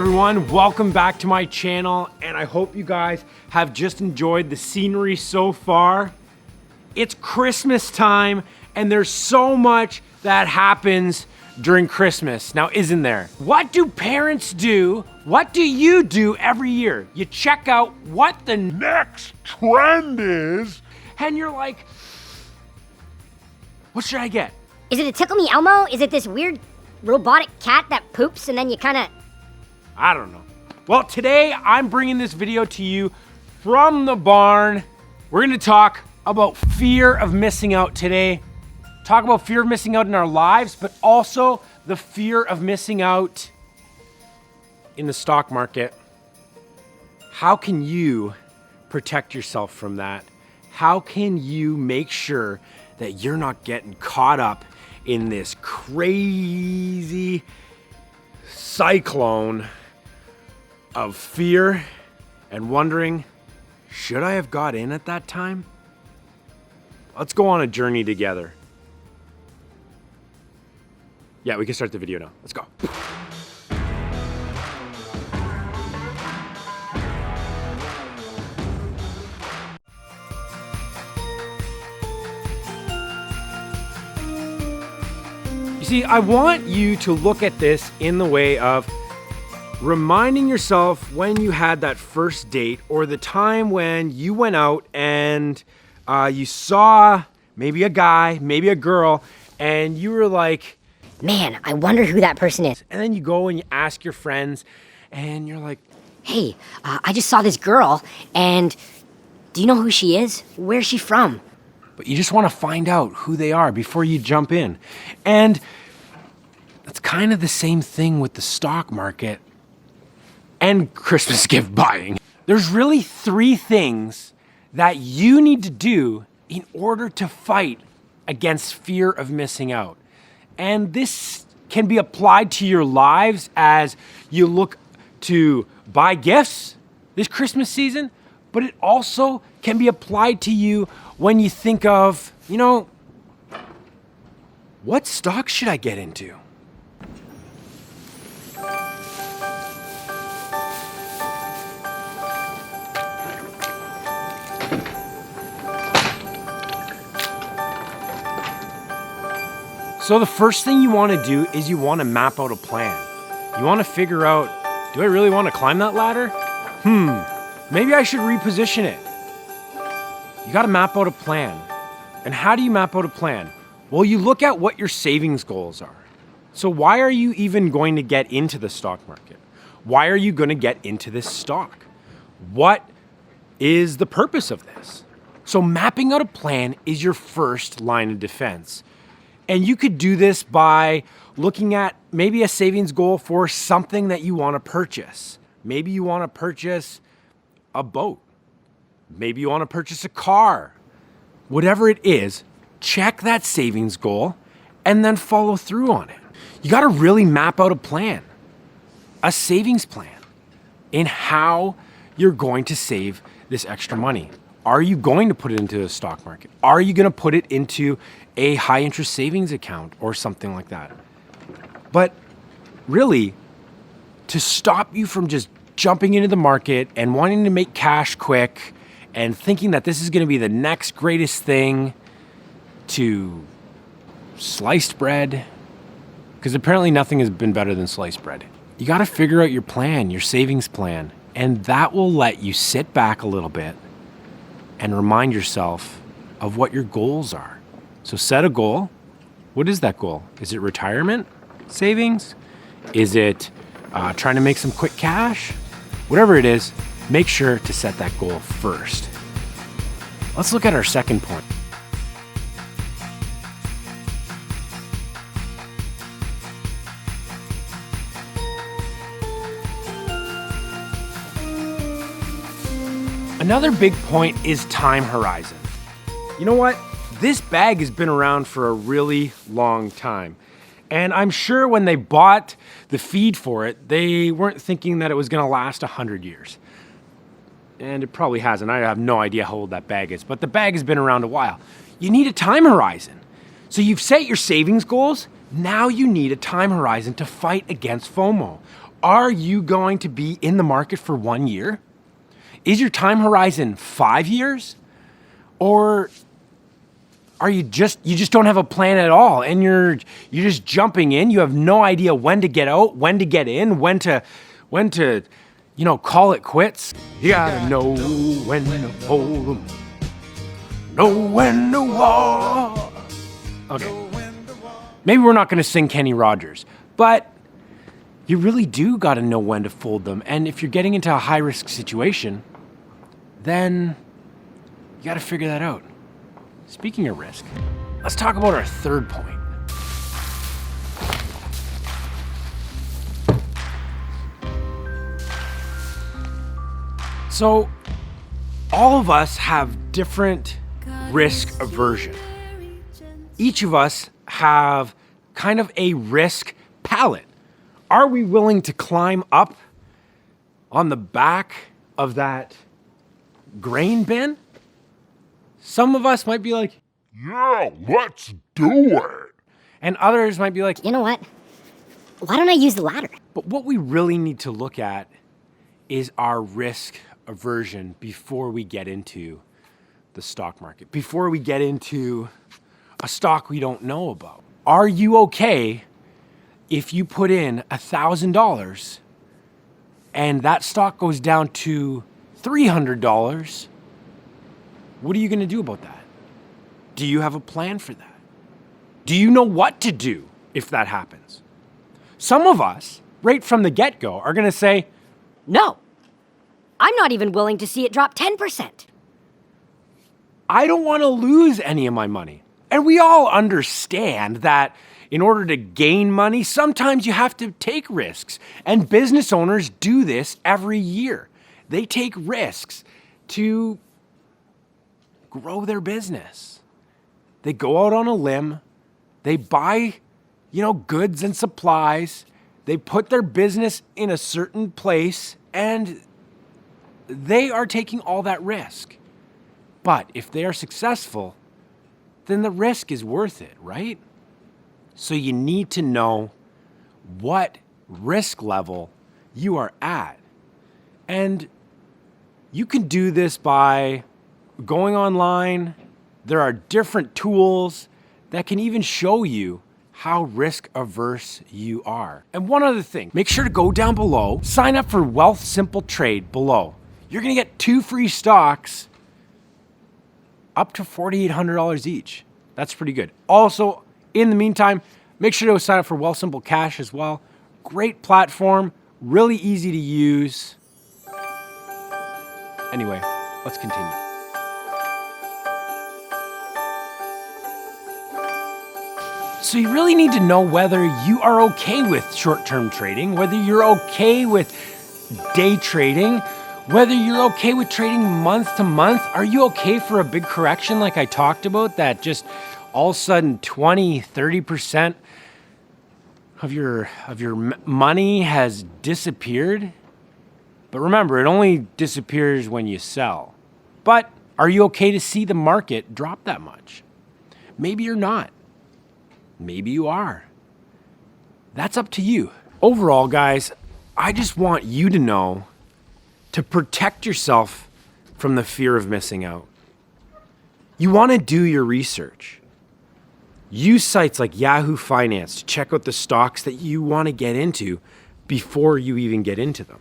everyone, welcome back to my channel, and I hope you guys have just enjoyed the scenery so far. It's Christmas time, and there's so much that happens during Christmas. Now, isn't there? What do parents do? What do you do every year? You check out what the next trend is, and you're like, what should I get? Is it a Tickle Me Elmo? Is it this weird robotic cat that poops and then you kind of... I don't know. Well, today I'm bringing this video to you from the barn. We're gonna talk about fear of missing out today. Talk about fear of missing out in our lives, but also the fear of missing out in the stock market. How can you protect yourself from that? How can you make sure that you're not getting caught up in this crazy cyclone of fear and wondering, should I have got in at that time? Let's go on a journey together. Yeah, we can start the video now. Let's go. You see, I want you to look at this in the way of reminding yourself when you had that first date, or the time when you went out and you saw maybe a guy, maybe a girl, and you were like, Man, I wonder who that person is. and then you go and you ask your friends and you're like, Hey, I just saw this girl, and do you know who she is? Where's she from? but you just want to find out who they are before you jump in. And it's kind of the same thing with the stock market and Christmas gift buying. There's really three things that you need to do in order to fight against fear of missing out. And this can be applied to your lives as you look to buy gifts this Christmas season, but it also can be applied to you when you think of, what stock should I get into? So the first thing you want to do is you want to map out a plan. You want to figure out, do I really want to climb that ladder? Maybe I should reposition it. You got to map out a plan. And how do you map out a plan? Well, you look at what your savings goals are. So why are you even going to get into the stock market? Why are you going to get into this stock? What is the purpose of this? So mapping out a plan is your first line of defense. And you could do this by looking at maybe a savings goal for something that you want to purchase. Maybe you want to purchase a boat. Maybe you want to purchase a car. Whatever it is, check that savings goal and then follow through on it. You got to really map out a plan, a savings plan, in how you're going to save this extra money. Are you going to put it into the stock market? Are you going to put it into a high interest savings account or something like that? But really, to stop you from just jumping into the market and wanting to make cash quick and thinking that this is going to be the next greatest thing, to sliced bread, because apparently nothing has been better than sliced bread. You got to figure out your plan, your savings plan, and that will let you sit back a little bit and remind yourself of what your goals are. So set a goal. What is that goal? Is it retirement savings? Is it trying to make some quick cash? Whatever it is, make sure to set that goal first. Let's look at our second point. Another big point is time horizon. You know what? This bag has been around for a really long time. And I'm sure when they bought the feed for it, they weren't thinking that it was gonna last 100 years. And it probably hasn't. I have no idea how old that bag is, but the bag has been around a while. You need a time horizon. So you've set your savings goals. Now you need a time horizon to fight against FOMO, Are you going to be in the market for 1 year? Is your time horizon 5 years? Or are you just don't have a plan at all and you're just jumping in? You have no idea when to get out, when to get in, when to call it quits. You gotta know when to hold 'em, know when to walk. Okay, maybe we're not gonna sing Kenny Rogers, but you really do gotta know when to fold them. And if you're getting into a high risk situation, then you gotta figure that out. Speaking of risk, let's talk about our third point. So, all of us have different risk aversion. Each of us have kind of a risk palette. Are we willing to climb up on the back of that grain bin? Some of us might be like, yeah, let's do it. And others might be like, You know what? Why don't I use the ladder? but what we really need to look at is our risk aversion before we get into the stock market, before we get into a stock we don't know about. Are you okay if you put in $1,000 and that stock goes down to $300? What are you going to do about that? Do you have a plan for that? Do you know what to do if that happens? Some of us, right from the get-go, are going to say, No. I'm not even willing to see it drop 10%. I don't want to lose any of my money. And we all understand that in order to gain money, sometimes you have to take risks. And business owners do this every year. They take risks to grow their business. They go out on a limb. They buy, goods and supplies. They put their business in a certain place and they are taking all that risk. But if they are successful, then the risk is worth it, right? So you need to know what risk level you are at. And you can do this by going online. There are different tools that can even show you how risk averse you are. And one other thing, make sure to go down below, sign up for Wealth Simple Trade below. You're gonna get 2 free stocks up to $4,800 each. That's pretty good. Also, in the meantime, make sure to sign up for Wealthsimple Cash as well. Great platform, really easy to use. Anyway, let's continue. So you really need to know whether you are okay with short-term trading, whether you're okay with day trading, whether you're okay with trading month to month. Are you okay for a big correction like I talked about, that just all of a sudden 20, 30% of your money has disappeared? But remember, it only disappears when you sell. But are you okay to see the market drop that much? Maybe you're not. Maybe you are. That's up to you. Overall, guys, I just want you to know to protect yourself from the fear of missing out. You want to do your research. Use sites like Yahoo Finance to check out the stocks that you want to get into before you even get into them.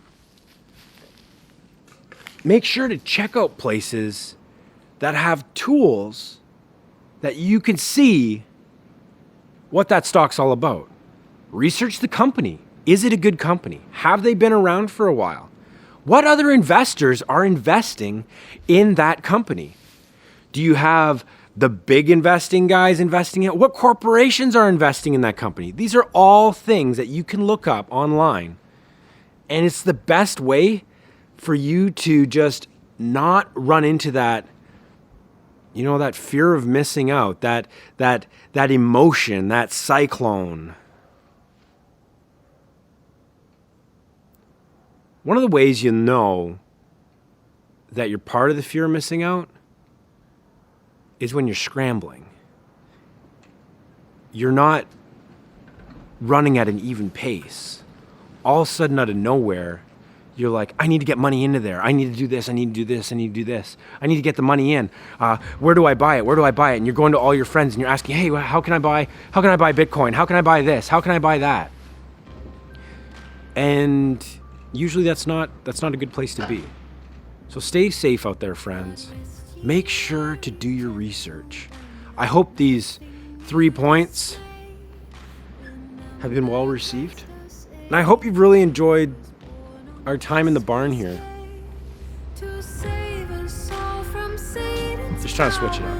Make sure to check out places that have tools that you can see what that stock's all about. Research the company. Is it a good company? Have they been around for a while? What other investors are investing in that company? Do you have the big investing guys investing in it? What corporations are investing in that company? These are all things that you can look up online. And it's the best way for you to just not run into that, that fear of missing out, that emotion, that cyclone. One of the ways you know that you're part of the fear of missing out is when you're scrambling. You're not running at an even pace. all of a sudden out of nowhere, you're like, I need to get money into there. I need to do this. I need to do this. I need to do this. I need to get the money in. Where do I buy it? Where do I buy it? And you're going to all your friends and you're asking, hey, how can I buy Bitcoin? How can I buy this? How can I buy that? And usually that's not a good place to be. So stay safe out there, friends. Make sure to do your research. I hope these 3 points have been well received. And I hope you've really enjoyed our time in the barn here. Just trying to switch it up.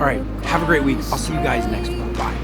All right, have a great week. I'll see you guys next week. Bye.